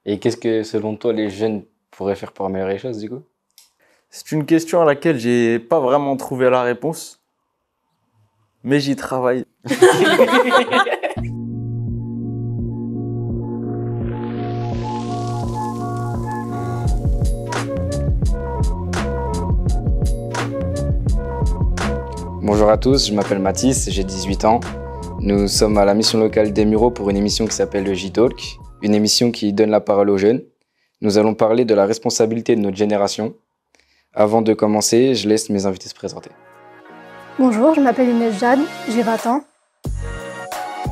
Et qu'est-ce que, selon toi, les jeunes pourraient faire pour améliorer les choses, du coup? C'est une question à laquelle j'ai pas vraiment trouvé la réponse, mais j'y travaille. Bonjour à tous, je m'appelle Mathis, j'ai 18 ans. Nous sommes à la mission locale des Mureaux pour une émission qui s'appelle le J-Talk, une émission qui donne la parole aux jeunes. Nous allons parler de la responsabilité de notre génération. Avant de commencer, je laisse mes invités se présenter. Bonjour, je m'appelle Inès Jade, j'ai 20 ans.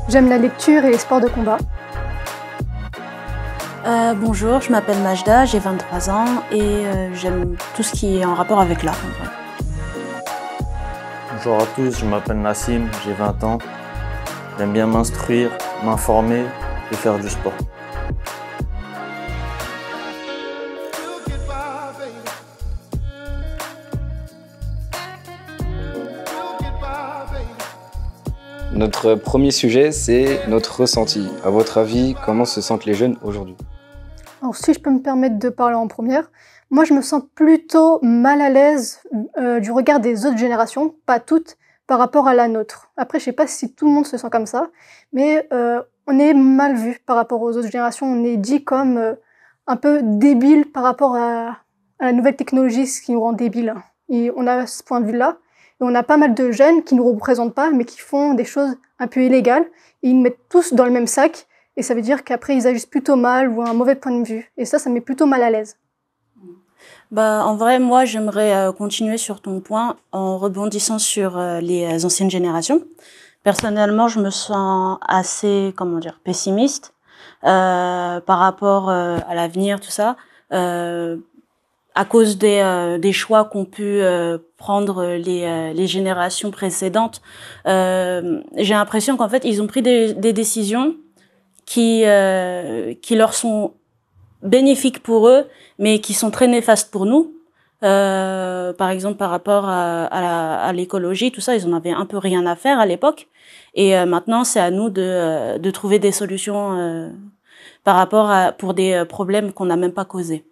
J'aime la lecture et les sports de combat. Bonjour, je m'appelle Majda, j'ai 23 ans et j'aime tout ce qui est en rapport avec l'art. Bonjour à tous, je m'appelle Nassim, j'ai 20 ans. J'aime bien m'instruire, m'informer et faire du sport. Notre premier sujet, c'est notre ressenti. À votre avis, comment se sentent les jeunes aujourd'hui? Alors si je peux me permettre de parler en première, moi je me sens plutôt mal à l'aise du regard des autres générations, pas toutes, par rapport à la nôtre. Après je sais pas si tout le monde se sent comme ça, mais on est mal vu par rapport aux autres générations, on est dit comme un peu débile par rapport à la nouvelle technologie, ce qui nous rend débiles. Et on a ce point de vue-là. Et on a pas mal de jeunes qui ne nous représentent pas, mais qui font des choses un peu illégales. Et ils nous mettent tous dans le même sac. Et ça veut dire qu'après, ils agissent plutôt mal ou ont un mauvais point de vue. Et ça me met plutôt mal à l'aise. En vrai, moi, j'aimerais continuer sur ton point en rebondissant sur les anciennes générations. Personnellement, je me sens assez, pessimiste par rapport à l'avenir, tout ça. À cause des choix qu'ont pu prendre les générations précédentes, j'ai l'impression qu'en fait ils ont pris des décisions qui leur sont bénéfiques pour eux, mais qui sont très néfastes pour nous. Par exemple, par rapport à l'écologie, tout ça, ils en avaient un peu rien à faire à l'époque, et maintenant c'est à nous de trouver des solutions pour des problèmes qu'on n'a même pas causés.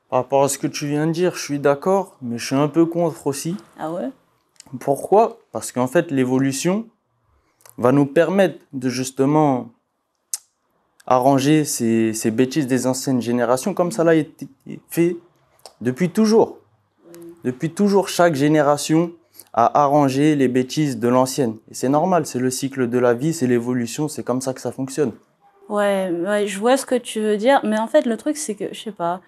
Par rapport à ce que tu viens de dire, je suis d'accord, mais je suis un peu contre aussi. Ah ouais? Pourquoi? Parce qu'en fait, l'évolution va nous permettre de justement arranger ces bêtises des anciennes générations, comme ça l'a été fait depuis toujours. Depuis toujours, chaque génération a arrangé les bêtises de l'ancienne. Et c'est normal, c'est le cycle de la vie, c'est l'évolution, c'est comme ça que ça fonctionne. Ouais, je vois ce que tu veux dire, mais en fait, le truc, c'est que, je sais pas,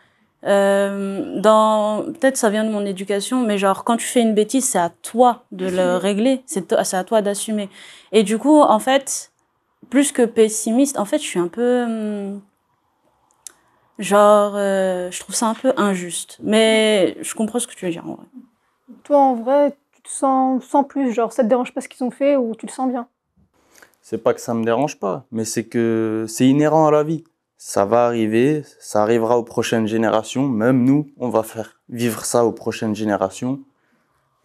peut-être ça vient de mon éducation, mais genre quand tu fais une bêtise, c'est à toi de le régler, c'est à toi d'assumer. Et du coup, en fait, plus que pessimiste, en fait, je suis un peu je trouve ça un peu injuste, mais je comprends ce que tu veux dire en vrai. Toi, en vrai, tu te sens plus, genre ça te dérange pas ce qu'ils ont fait ou tu te sens bien? C'est pas que ça me dérange pas, mais c'est que c'est inhérent à la vie. Ça va arriver, ça arrivera aux prochaines générations. Même nous, on va faire vivre ça aux prochaines générations.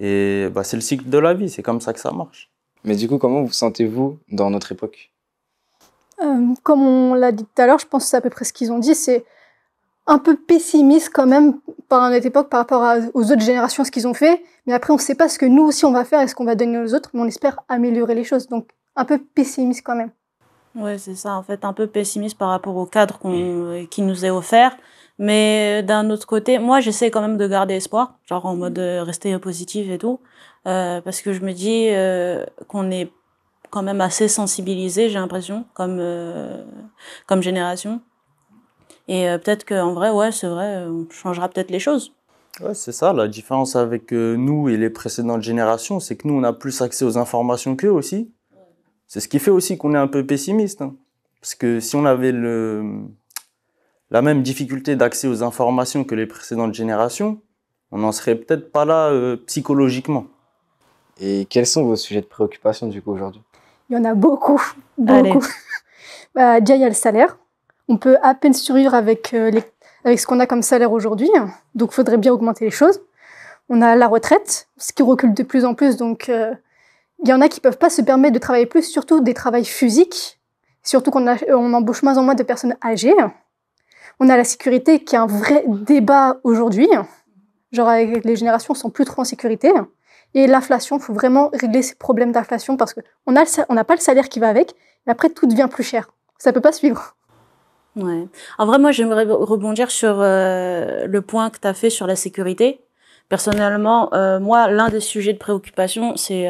Et c'est le cycle de la vie, c'est comme ça que ça marche. Mais du coup, comment vous sentez-vous dans notre époque? Comme on l'a dit tout à l'heure, je pense que c'est à peu près ce qu'ils ont dit, c'est un peu pessimiste quand même par notre époque par rapport aux autres générations, ce qu'ils ont fait. Mais après, on ne sait pas ce que nous aussi on va faire et ce qu'on va donner aux autres, mais on espère améliorer les choses. Donc, un peu pessimiste quand même. Ouais, c'est ça, en fait, un peu pessimiste par rapport au cadre qui nous est offert. Mais d'un autre côté, moi, j'essaie quand même de garder espoir, genre en mode rester positif et tout, parce que je me dis qu'on est quand même assez sensibilisé, j'ai l'impression, comme génération. Et peut-être qu'en vrai, ouais, c'est vrai, on changera peut-être les choses. Ouais, c'est ça, la différence avec nous et les précédentes générations, c'est que nous, on a plus accès aux informations qu'eux aussi. C'est ce qui fait aussi qu'on est un peu pessimiste. Hein. Parce que si on avait la même difficulté d'accès aux informations que les précédentes générations, on n'en serait peut-être pas là psychologiquement. Et quels sont vos sujets de préoccupation du coup aujourd'hui? Il y en a beaucoup. Allez. Déjà, il y a le salaire. On peut à peine survivre avec ce qu'on a comme salaire aujourd'hui. Donc, il faudrait bien augmenter les choses. On a la retraite, ce qui recule de plus en plus. Donc, il y en a qui peuvent pas se permettre de travailler plus, surtout des travails physiques. Surtout qu'on embauche moins en moins de personnes âgées. On a la sécurité qui est un vrai débat aujourd'hui. Genre, avec les générations, ne sont plus trop en sécurité. Et l'inflation, il faut vraiment régler ces problèmes d'inflation parce qu'on n'a pas le salaire qui va avec. Et après, tout devient plus cher. Ça ne peut pas suivre. Ouais. En vrai, moi, j'aimerais rebondir sur le point que tu as fait sur la sécurité. Personnellement, moi, l'un des sujets de préoccupation, c'est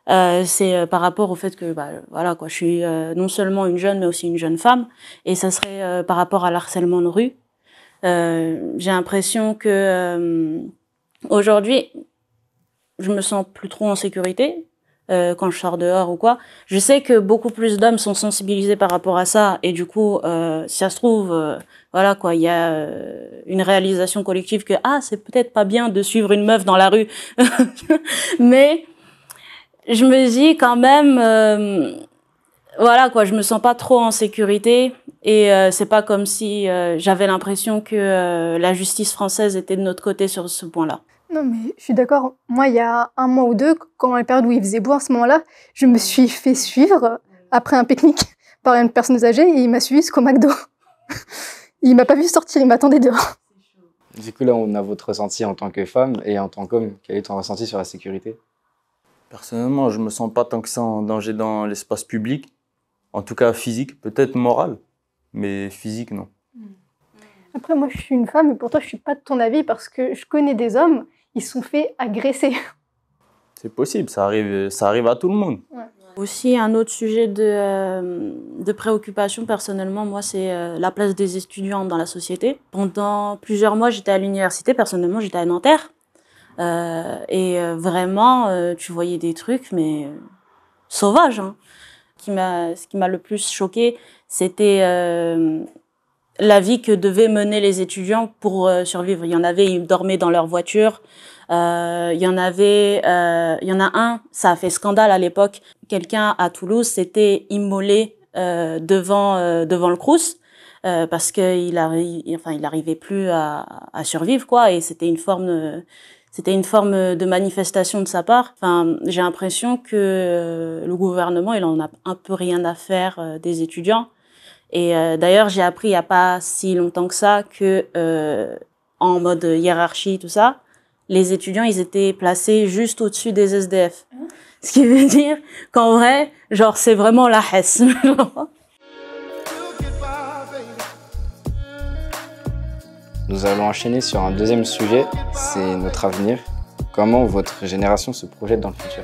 par rapport au fait que, voilà, quoi, je suis non seulement une jeune, mais aussi une jeune femme. Et ça serait par rapport à l'harcèlement de rue. J'ai l'impression que aujourd'hui, je me sens plus trop en sécurité quand je sors dehors ou quoi. Je sais que beaucoup plus d'hommes sont sensibilisés par rapport à ça et du coup, si ça se trouve, voilà quoi, il y a une réalisation collective que c'est peut-être pas bien de suivre une meuf dans la rue, mais je me dis quand même, voilà quoi, je me sens pas trop en sécurité et c'est pas comme si j'avais l'impression que la justice française était de notre côté sur ce point-là. Non, mais je suis d'accord. Moi, il y a un mois ou deux, quand la période où il faisait beau à ce moment-là, je me suis fait suivre après un pique-nique par une personne âgée et il m'a suivi jusqu'au McDo. Il m'a pas vu sortir, il m'attendait dehors. Du coup, là, on a votre ressenti en tant que femme et en tant qu'homme. Quel est ton ressenti sur la sécurité? Personnellement, je me sens pas tant que ça en danger dans l'espace public. En tout cas physique, peut-être moral, mais physique, non. Après, moi, je suis une femme et pour toi, je suis pas de ton avis parce que je connais des hommes, ils se sont fait agresser. C'est possible, ça arrive à tout le monde. Ouais. Aussi, un autre sujet de préoccupation, personnellement, moi, c'est la place des étudiants dans la société. Pendant plusieurs mois, j'étais à l'université, personnellement, j'étais à Nanterre. Vraiment, tu voyais des trucs, mais sauvages. Hein. Ce qui m'a le plus choqué, c'était la vie que devaient mener les étudiants pour survivre. Il y en avait, ils dormaient dans leur voiture. Il y en a un, ça a fait scandale à l'époque. Quelqu'un à Toulouse s'était immolé devant le Crous parce qu'il arrivait plus à survivre quoi. Et c'était une forme de manifestation de sa part. Enfin, j'ai l'impression que le gouvernement, il en a un peu rien à faire des étudiants. Et d'ailleurs, j'ai appris il y a pas si longtemps que ça que en mode hiérarchie tout ça, les étudiants, ils étaient placés juste au-dessus des SDF. Ce qui veut dire qu'en vrai, genre, c'est vraiment la Hesse. Nous allons enchaîner sur un deuxième sujet, c'est notre avenir. Comment votre génération se projette dans le futur?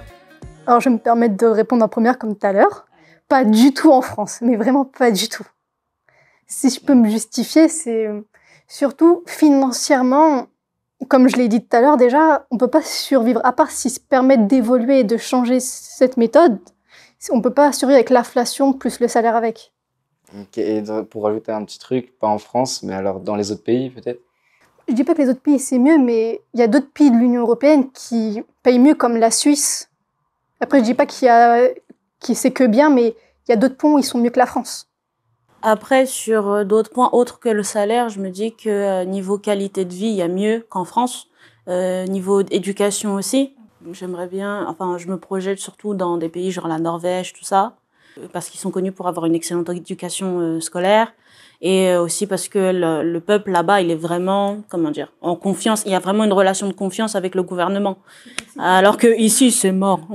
Alors, je vais me permettre de répondre en première comme tout à l'heure. Pas du tout en France, mais vraiment pas du tout. Si je peux me justifier, c'est surtout financièrement, comme je l'ai dit tout à l'heure déjà, on peut pas survivre, à part s'ils se permettent d'évoluer et de changer cette méthode, on peut pas survivre avec l'inflation plus le salaire avec. Okay. Et pour ajouter un petit truc, pas en France, mais alors dans les autres pays peut-être? Je dis pas que les autres pays c'est mieux, mais il y a d'autres pays de l'Union européenne qui payent mieux, comme la Suisse. Après, je dis pas qui c'est que bien, mais il y a d'autres points où ils sont mieux que la France. Après, sur d'autres points autres que le salaire, je me dis que niveau qualité de vie, il y a mieux qu'en France. Niveau éducation aussi, j'aimerais bien, enfin, je me projette surtout dans des pays genre la Norvège, tout ça, parce qu'ils sont connus pour avoir une excellente éducation scolaire. Et aussi parce que le peuple là-bas, il est vraiment, comment dire, en confiance. Il y a vraiment une relation de confiance avec le gouvernement. Alors que ici, c'est mort.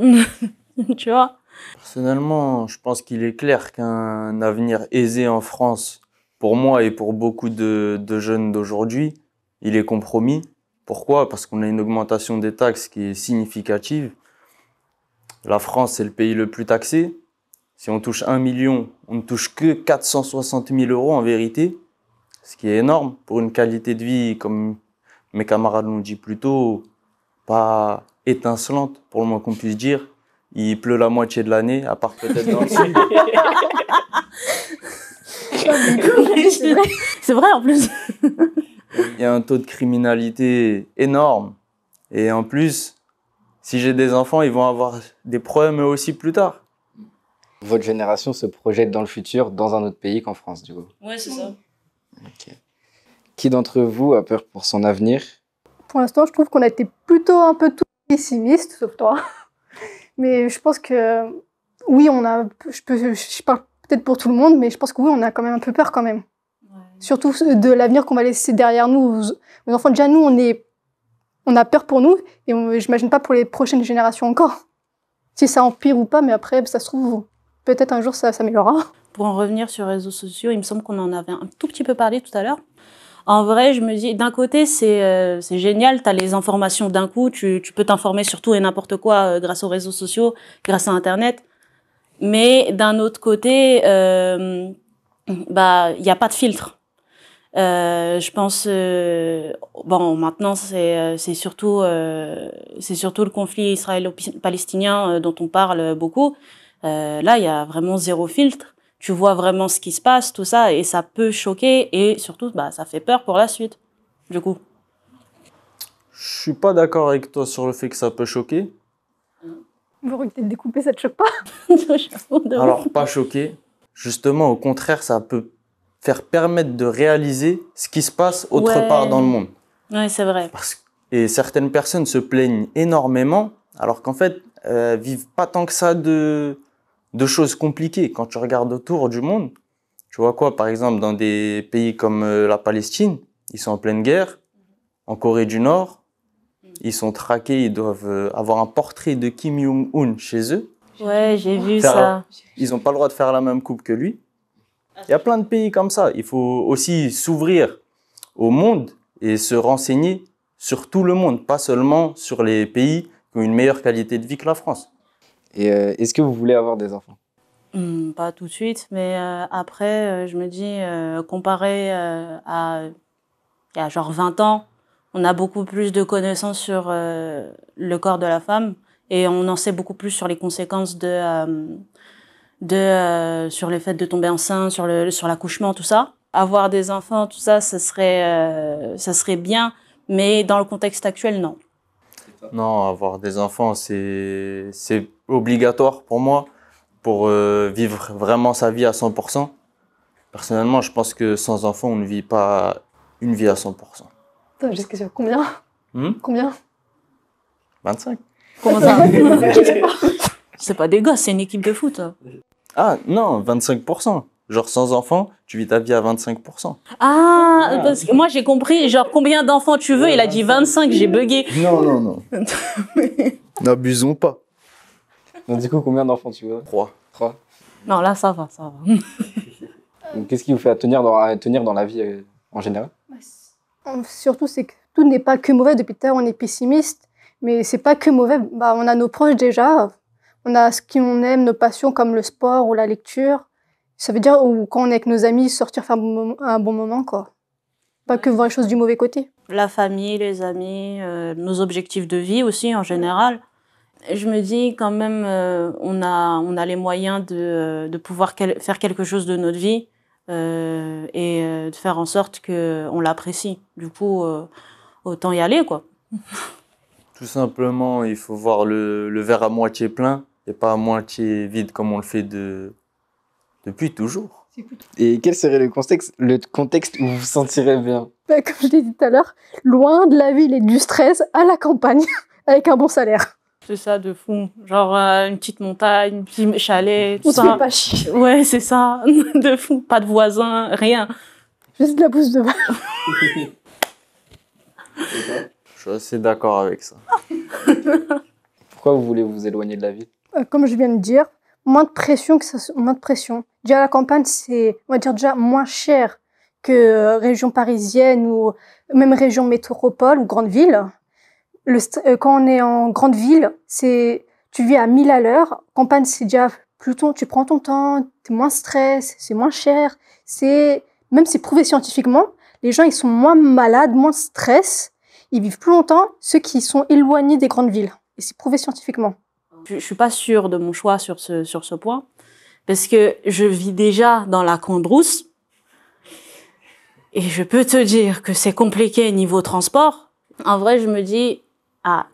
Tu vois? Personnellement, je pense qu'il est clair qu'un avenir aisé en France, pour moi et pour beaucoup de jeunes d'aujourd'hui, il est compromis. Pourquoi? Parce qu'on a une augmentation des taxes qui est significative. La France, c'est le pays le plus taxé. Si on touche 1 million, on ne touche que 460 000 € en vérité, ce qui est énorme pour une qualité de vie, comme mes camarades l'ont dit plus tôt, pas étincelante, pour le moins qu'on puisse dire. Il pleut la moitié de l'année, à part peut-être dans le sud. C'est vrai en plus. Il y a un taux de criminalité énorme. Et en plus, si j'ai des enfants, ils vont avoir des problèmes eux aussi plus tard. Votre génération se projette dans le futur dans un autre pays qu'en France, du coup. Ouais, c'est ça. Okay. Qui d'entre vous a peur pour son avenir? Pour l'instant, je trouve qu'on a été plutôt un peu tous pessimistes, sauf toi. Mais je pense que oui, je parle peut-être pour tout le monde, mais je pense que oui, on a quand même un peu peur quand même. surtout de l'avenir qu'on va laisser derrière nous aux enfants. Déjà, nous, on a peur pour nous, et j'imagine pas pour les prochaines générations encore. Si ça empire ou pas, mais après, ça se trouve, peut-être un jour, ça s'améliorera. Pour en revenir sur les réseaux sociaux, il me semble qu'on en avait un tout petit peu parlé tout à l'heure. En vrai, je me dis, d'un côté, c'est génial, tu as les informations d'un coup, tu peux t'informer sur tout et n'importe quoi grâce aux réseaux sociaux, grâce à Internet. Mais d'un autre côté, bah, il n'y a pas de filtre. Je pense, bon, maintenant c'est surtout le conflit israélo-palestinien dont on parle beaucoup. Là, il y a vraiment zéro filtre. Tu vois vraiment ce qui se passe, tout ça, et ça peut choquer, et surtout, bah, ça fait peur pour la suite, du coup. Je suis pas d'accord avec toi sur le fait que ça peut choquer. Vous que t'es découpé, ça te choque pas? Alors, pas choqué. Justement, au contraire, ça peut faire permettre de réaliser ce qui se passe autre part dans le monde. Ouais, c'est vrai. Et certaines personnes se plaignent énormément, alors qu'en fait, vivent pas tant que ça de choses compliquées. Quand tu regardes autour du monde, tu vois quoi, par exemple, dans des pays comme la Palestine, ils sont en pleine guerre. En Corée du Nord, ils sont traqués, ils doivent avoir un portrait de Kim Jong-un chez eux. Ouais, j'ai vu ça. Ils n'ont pas le droit de faire la même coupe que lui. Il y a plein de pays comme ça. Il faut aussi s'ouvrir au monde et se renseigner sur tout le monde, pas seulement sur les pays qui ont une meilleure qualité de vie que la France. Et est-ce que vous voulez avoir des enfants? Pas tout de suite, mais après, je me dis, comparé à il y a genre 20 ans, on a beaucoup plus de connaissances sur le corps de la femme et on en sait beaucoup plus sur les conséquences sur le fait de tomber enceinte, sur l'accouchement, tout ça. Avoir des enfants, tout ça, ça serait bien, mais dans le contexte actuel, non. Non, avoir des enfants, c'est obligatoire pour moi, pour vivre vraiment sa vie à 100%. Personnellement, je pense que sans enfants, on ne vit pas une vie à 100%. Attends, juste question, combien? Combien? 25. Comment ça? C'est pas des gosses, c'est une équipe de foot. Ah non, 25%. Genre sans enfants, tu vis ta vie à 25%. Ah, parce que moi j'ai compris, genre combien d'enfants tu veux, il a dit 25, j'ai bugué. Non. N'abusons pas. Donc, du coup, combien d'enfants tu veux? 3. 3. Non, là ça va. Qu'est-ce qui vous fait tenir dans la vie en général? Surtout, c'est que tout n'est pas que mauvais. Depuis tout à l'heure, on est pessimiste, mais c'est pas que mauvais. Bah, on a nos proches déjà, on a ce qu'on aime, nos passions comme le sport ou la lecture. Ça veut dire, ou quand on est avec nos amis, sortir faire un bon moment, quoi. Pas que voir les choses du mauvais côté. La famille, les amis, nos objectifs de vie aussi en général. Je me dis quand même, on a les moyens de pouvoir faire quelque chose de notre vie et de faire en sorte qu'on l'apprécie. Du coup, autant y aller, quoi. Tout simplement, il faut voir le verre à moitié plein et pas à moitié vide comme on le fait depuis toujours. Et quel serait le contexte où vous vous sentirez bien? Bah, comme je l'ai dit tout à l'heure, loin de la ville et du stress, à la campagne, avec un bon salaire. C'est ça, de fou. Genre une petite montagne, un petit chalet, tout On ça. se fait pas chier. Ouais, c'est ça, de fou. Pas de voisins, rien. Juste de la bouse de vache. Je suis assez d'accord avec ça. Pourquoi vous voulez vous éloigner de la ville? Comme je viens de dire, moins de pression moins de pression. Déjà, la campagne, c'est, on va dire, déjà moins cher que région parisienne ou même région métropole ou grande ville. Quand on est en grande ville, tu vis à 1000 à l'heure. Campagne, c'est déjà plus tu prends ton temps, t'es moins stress, c'est moins cher. Même c'est prouvé scientifiquement, les gens, ils sont moins malades, moins stress. Ils vivent plus longtemps, ceux qui sont éloignés des grandes villes. Et c'est prouvé scientifiquement. Je suis pas sûre de mon choix sur ce point. Parce que je vis déjà dans la Condrousse. Et je peux te dire que c'est compliqué niveau transport. En vrai, je me dis,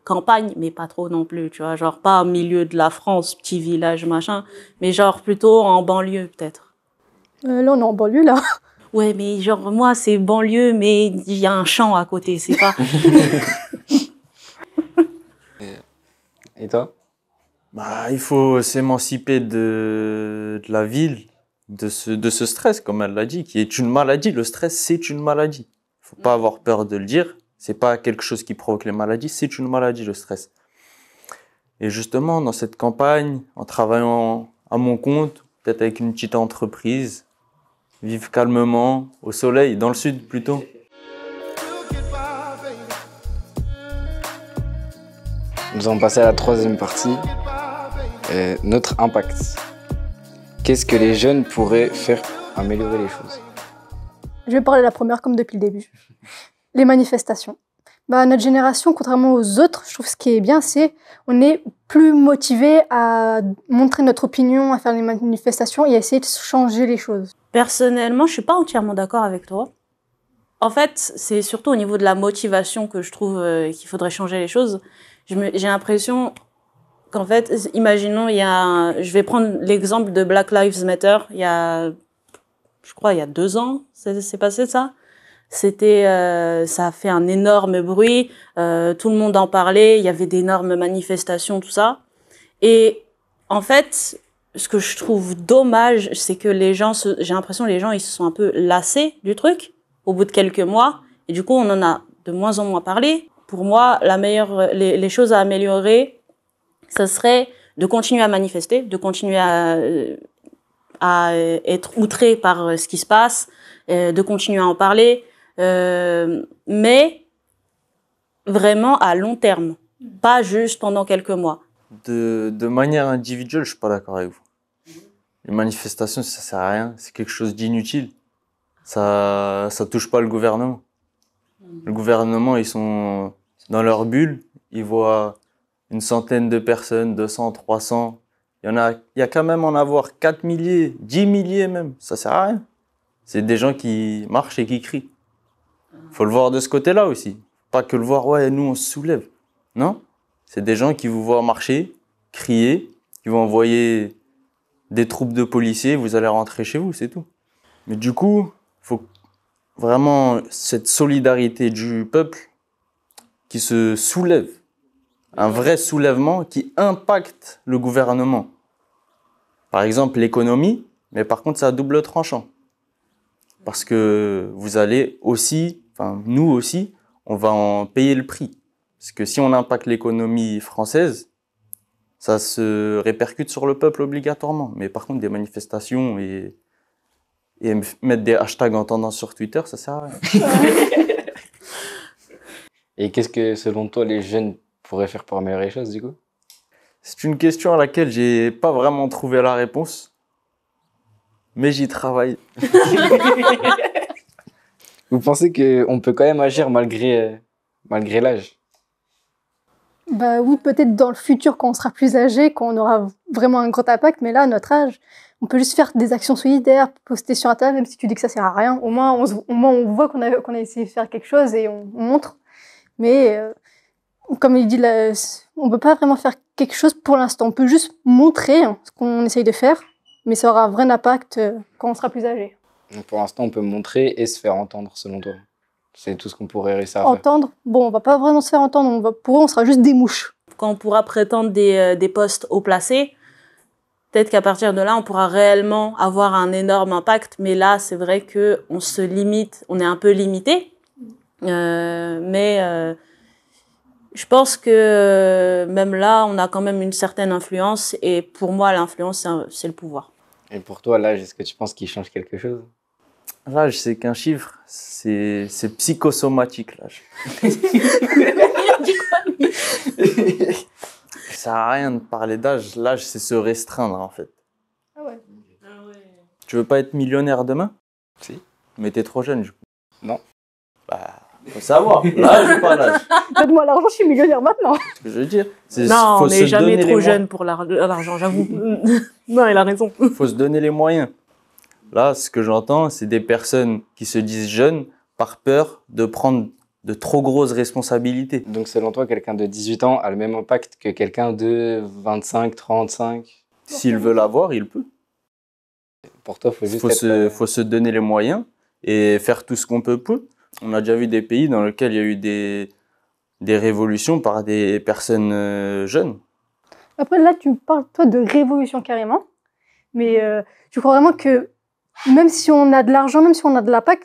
campagne, mais pas trop non plus, tu vois. Genre pas au milieu de la France, petit village, machin. Mais genre plutôt en banlieue, peut-être. Là, on est en banlieue, là. Ouais, mais genre, moi, c'est banlieue, mais il y a un champ à côté, c'est pas... Et toi? Bah, il faut s'émanciper de la ville de ce stress, comme elle l'a dit, qui est une maladie. Le stress, c'est une maladie. Il faut pas avoir peur de le dire. C'est pas quelque chose qui provoque les maladies, c'est une maladie, le stress. Et justement, dans cette campagne, en travaillant à mon compte, peut-être avec une petite entreprise, vivre calmement, au soleil, dans le sud plutôt. Nous allons passer à la troisième partie, notre impact. Qu'est-ce que les jeunes pourraient faire pour améliorer les choses? Je vais parler de la première comme depuis le début. Les manifestations. Notre génération, contrairement aux autres, je trouve ce qui est bien, c'est on est plus motivé à montrer notre opinion, à faire les manifestations et à essayer de changer les choses. Personnellement, je suis pas entièrement d'accord avec toi. En fait, c'est surtout au niveau de la motivation que je trouve qu'il faudrait changer les choses. J'ai l'impression qu'en fait, imaginons, je vais prendre l'exemple de Black Lives Matter. Je crois, il y a 2 ans, c'est passé ça. Ça a fait un énorme bruit, tout le monde en parlait, il y avait d'énormes manifestations, tout ça. Et en fait, ce que je trouve dommage, c'est que j'ai l'impression que les gens, ils se sont un peu lassés du truc au bout de quelques mois. Et du coup, on en a de moins en moins parlé. Pour moi, les choses à améliorer, ça serait de continuer à manifester, de continuer à être outré par ce qui se passe, de continuer à en parler, mais vraiment à long terme, pas juste pendant quelques mois. De manière individuelle, je suis pas d'accord avec vous. Les manifestations, ça sert à rien, c'est quelque chose d'inutile. Ça touche pas le gouvernement. Le gouvernement, ils sont dans leur bulle, ils voient une centaine de personnes, 200, 300. Il y a quand même en avoir 4 milliers, 10 milliers même. Ça sert à rien. C'est des gens qui marchent et qui crient. Faut le voir de ce côté-là aussi. Pas que le voir, ouais, nous on se soulève. Non. C'est des gens qui vous voient marcher, crier, qui vont envoyer des troupes de policiers, vous allez rentrer chez vous, c'est tout. Mais du coup, faut vraiment cette solidarité du peuple qui se soulève. Un vrai soulèvement qui impacte le gouvernement. Par exemple, l'économie, mais par contre, c'est à double tranchant. Parce que vous allez aussi, nous aussi, on va en payer le prix. Parce que si on impacte l'économie française, ça se répercute sur le peuple obligatoirement. Mais par contre, des manifestations et mettre des hashtags en tendance sur Twitter, ça sert à rien. Et qu'est-ce que, selon toi, les jeunes pourraient faire pour améliorer les choses, du coup? C'est une question à laquelle j'ai pas vraiment trouvé la réponse. Mais j'y travaille. Vous pensez qu'on peut quand même agir malgré l'âge? Oui, peut-être dans le futur, quand on sera plus âgé, quand on aura vraiment un grand impact, mais là, à notre âge, on peut juste faire des actions solidaires, poster sur Internet, même si tu dis que ça sert à rien. Au moins, on voit qu'on a essayé de faire quelque chose et on montre. Mais comme il dit, on peut pas vraiment faire quelque chose pour l'instant. On peut juste montrer ce qu'on essaye de faire, mais ça aura un vrai impact quand on sera plus âgé. Donc pour l'instant, on peut montrer et se faire entendre, selon toi. C'est tout ce qu'on pourrait réussir à faire. Entendre, on va pas vraiment se faire entendre. Pour eux, on sera juste des mouches. Quand on pourra prétendre des postes haut placés, peut-être qu'à partir de là, on pourra réellement avoir un énorme impact. Mais là, c'est vrai que on se limite, on est un peu limité. Mais je pense que même là, on a quand même une certaine influence. Et pour moi, l'influence, c'est le pouvoir. Et pour toi, l'âge, est-ce que tu penses qu'il change quelque chose? L'âge, c'est qu'un chiffre. C'est psychosomatique, l'âge. Ça sert à rien de parler d'âge. L'âge, c'est se restreindre, en fait. Ah ouais. Tu veux pas être millionnaire demain? Si. Mais t'es trop jeune, du coup. Non. Faut savoir. L'âge ou pas l'âge? Donne-moi l'argent, je suis millionnaire maintenant. Ce que je veux dire. Non, on n'est jamais trop jeune pour l'argent, j'avoue. Non, il a raison. Faut se donner les moyens. Là, ce que j'entends, c'est des personnes qui se disent jeunes par peur de prendre de trop grosses responsabilités. Donc selon toi, quelqu'un de 18 ans a le même impact que quelqu'un de 25, 35? S'il veut l'avoir, il peut. Pour toi, faut faut se donner les moyens et faire tout ce qu'on peut pour. On a déjà vu des pays dans lesquels il y a eu des révolutions par des personnes jeunes. Après, là, tu parles, toi, de révolution carrément. Mais tu crois vraiment que même si on a de l'argent, même si on a de l'impact,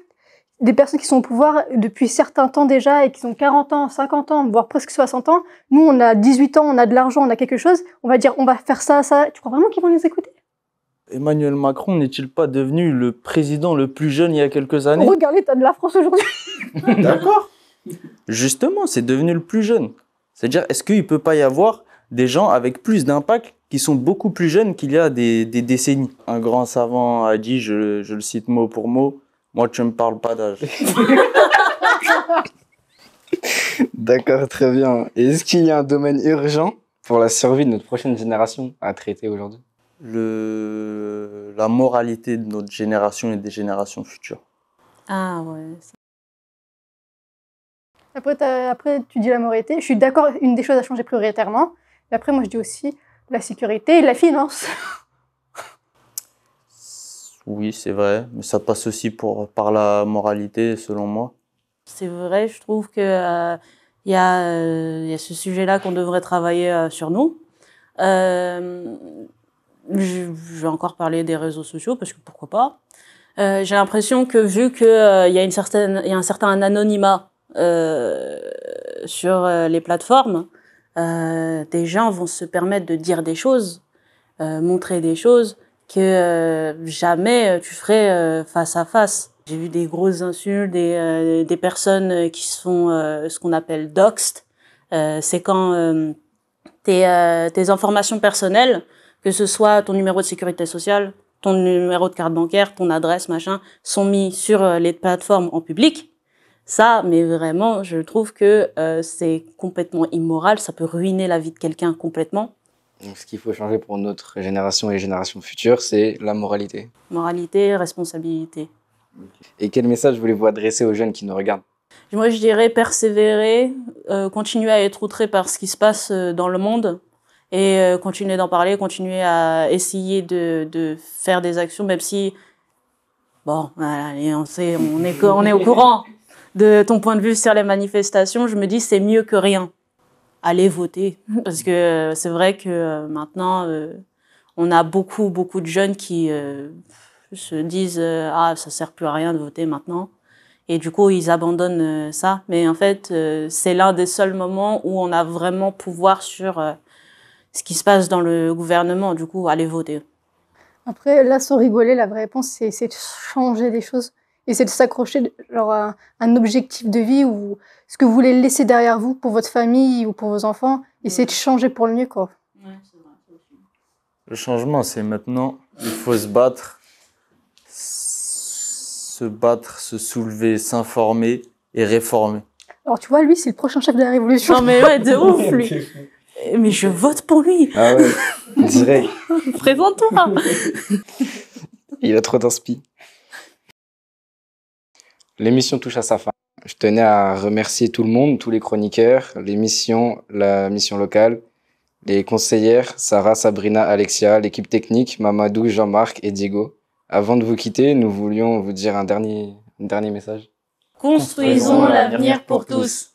des personnes qui sont au pouvoir depuis certains temps déjà et qui ont 40 ans, 50 ans, voire presque 60 ans, nous, on a 18 ans, on a de l'argent, on a quelque chose, on va dire, on va faire ça, ça. Tu crois vraiment qu'ils vont les écouter? Emmanuel Macron n'est-il pas devenu le président le plus jeune il y a quelques années? Regarde l'état de la France aujourd'hui. D'accord. Justement, c'est devenu le plus jeune. C'est-à-dire, est-ce qu'il ne peut pas y avoir des gens avec plus d'impact qui sont beaucoup plus jeunes qu'il y a des décennies? Un grand savant a dit, je le cite mot pour mot, moi tu ne me parles pas d'âge. D'accord, très bien. Et est-ce qu'il y a un domaine urgent pour la survie de notre prochaine génération à traiter aujourd'hui? La moralité de notre génération et des générations futures. Ah ouais. Après, tu dis la moralité. Je suis d'accord, une des choses à changer prioritairement. Mais après, moi, je dis aussi la sécurité et la finance. Oui, c'est vrai, mais ça passe aussi par la moralité, selon moi. C'est vrai, je trouve que y a ce sujet-là qu'on devrait travailler sur nous. Je vais encore parler des réseaux sociaux parce que pourquoi pas. J'ai l'impression que vu que il y a un certain anonymat sur les plateformes, des gens vont se permettre de dire des choses, montrer des choses que jamais tu ferais face à face. J'ai vu des grosses insultes, des personnes qui sont ce qu'on appelle doxed. C'est quand tes informations personnelles, que ce soit ton numéro de sécurité sociale, ton numéro de carte bancaire, ton adresse, machin, sont mis sur les plateformes en public. Ça, mais vraiment, je trouve que c'est complètement immoral. Ça peut ruiner la vie de quelqu'un complètement. Donc, ce qu'il faut changer pour notre génération et les générations futures, c'est la moralité. Moralité, responsabilité. Et quel message voulez-vous adresser aux jeunes qui nous regardent? Moi, je dirais persévérer, continuer à être outré par ce qui se passe dans le monde et continuer d'en parler, continuer à essayer de faire des actions, même si, bon, voilà, on est au courant de ton point de vue sur les manifestations. Je me dis, c'est mieux que rien. Allez voter, parce que c'est vrai que maintenant, on a beaucoup de jeunes qui se disent ah, ça sert plus à rien de voter maintenant. Et du coup, ils abandonnent ça. Mais en fait, c'est l'un des seuls moments où on a vraiment pouvoir sur ce qui se passe dans le gouvernement. Du coup, allez voter. Après, là, sans rigoler, la vraie réponse, c'est de changer des choses. Et c'est de s'accrocher à un objectif de vie ou ce que vous voulez laisser derrière vous pour votre famille ou pour vos enfants. Essayer de changer pour le mieux, quoi. Ouais, c'est vrai, c'est aussi. Le changement, c'est maintenant, il faut se battre, se soulever, s'informer et réformer. Alors, tu vois, lui, c'est le prochain chef de la Révolution. Non, mais ouais, de ouf, lui. Mais je vote pour lui. Ah ouais, direct. Présente-toi. Il a trop d'inspi. L'émission touche à sa fin. Je tenais à remercier tout le monde, tous les chroniqueurs, la mission locale, les conseillères, Sarah, Sabrina, Alexia, l'équipe technique, Mamadou, Jean-Marc et Diego. Avant de vous quitter, nous voulions vous dire un dernier message. Construisons l'avenir pour tous.